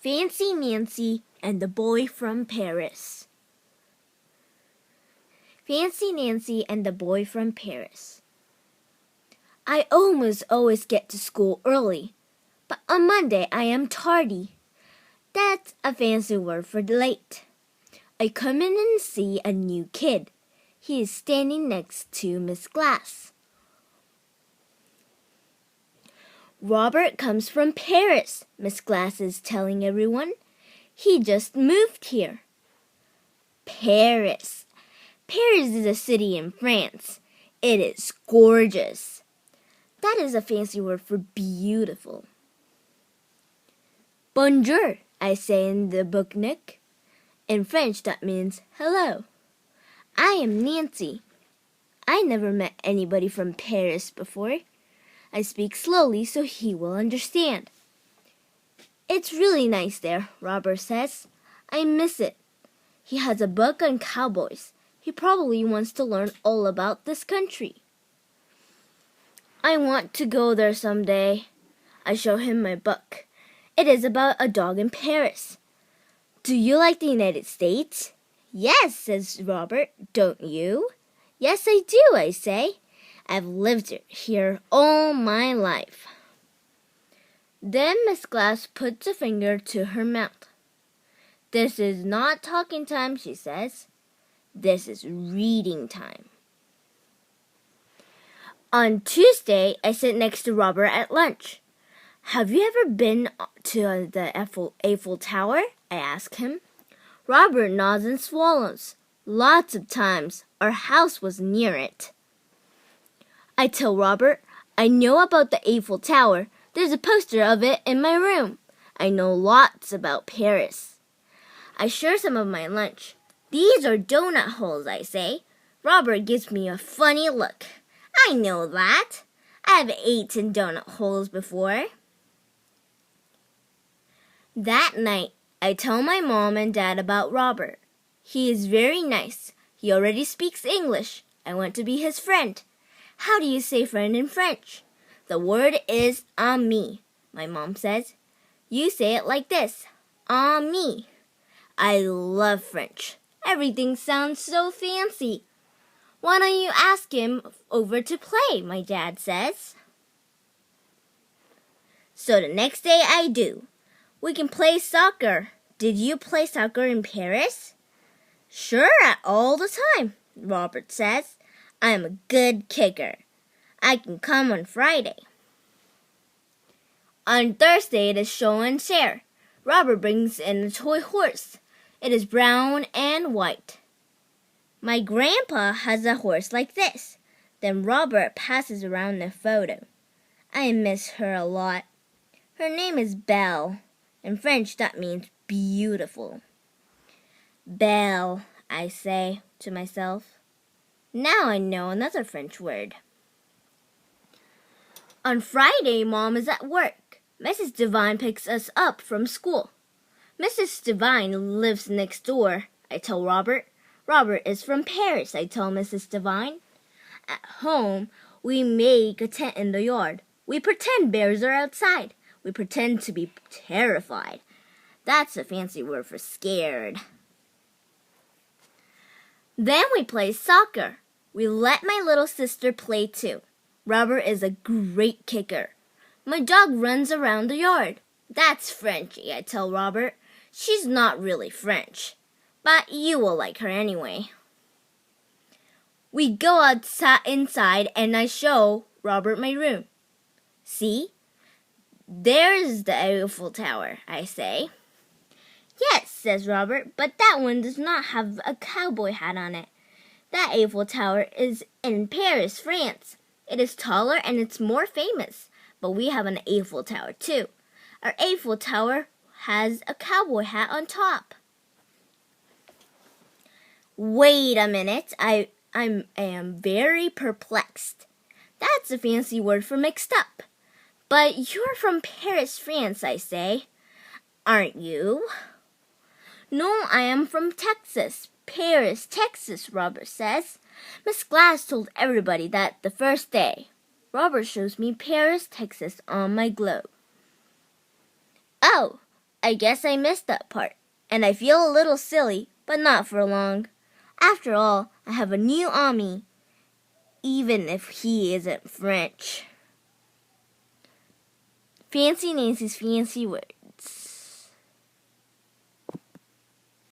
Fancy Nancy and the Boy from Paris. Fancy Nancy and the Boy from Paris. I almost always get to school early, but on Monday I am tardy. That's a fancy word for late. I come in and see a new kid. He is standing next to Miss Glass. Robert comes from Paris, Miss Glass is telling everyone. He just moved here. Paris. Paris is a city in France. It is gorgeous. That is a fancy word for beautiful. Bonjour, I say in the book nook. In French, that means hello. I am Nancy. I never met anybody from Paris before. I speak slowly so he will understand. It's really nice there, Robert says. I miss it. He has a book on cowboys. He probably wants to learn all about this country. I want to go there someday. I show him my book. It is about a dog in Paris. Do you like the United States? Yes, says Robert. Don't you? Yes, I do, I say. I've lived here all my life. Then Miss Glass puts a finger to her mouth. This is not talking time, she says. This is reading time. On Tuesday, I sit next to Robert at lunch. Have you ever been to the Eiffel Tower? I ask him. Robert nods and swallows. Lots of times. Our house was near it. I tell Robert, I know about the Eiffel Tower. There's a poster of it in my room. I know lots about Paris. I share some of my lunch. These are donut holes, I say. Robert gives me a funny look. I know that. I've eaten donut holes before. That night, I tell my mom and dad about Robert. He is very nice. He already speaks English. I want to be his friend. How do you say friend in French? The word is ami, my mom says. You say it like this, ami. I love French. Everything sounds so fancy. Why don't you ask him over to play, my dad says. So the next day I do. We can play soccer. Did you play soccer in Paris? Sure, all the time, Robert says. I'm a good kicker. I can come on Friday. On Thursday, it is show and share. Robert brings in a toy horse. It is brown and white. My grandpa has a horse like this. Then Robert passes around a photo. I miss her a lot. Her name is Belle. In French, that means beautiful. Belle, I say to myself. Now I know another French word. On Friday, Mom is at work. Mrs. Devine picks us up from school. Mrs. Devine lives next door, I tell Robert. Robert is from Paris, I tell Mrs. Devine. At home, we make a tent in the yard. We pretend bears are outside. We pretend to be terrified. That's a fancy word for scared. Then we play soccer. We let my little sister play too. Robert is a great kicker. My dog runs around the yard. That's Frenchy, I tell Robert. She's not really French, but you will like her anyway. We go inside and I show Robert my room. See? There's the Eiffel Tower, I say. Yes, says Robert, but that one does not have a cowboy hat on it. That Eiffel Tower is in Paris, France. It is taller and it's more famous, but we have an Eiffel Tower too. Our Eiffel Tower has a cowboy hat on top. Wait a minute, I am very perplexed. That's a fancy word for mixed up. But you're from Paris, France, I say. Aren't you? No, I am from Texas. Paris, Texas, Robert says. Miss Glass told everybody that the first day. Robert shows me Paris, Texas on my globe. Oh, I guess I missed that part, and I feel a little silly, but not for long. After all, I have a new Ami, even if he isn't French. Fancy Nancy's fancy word.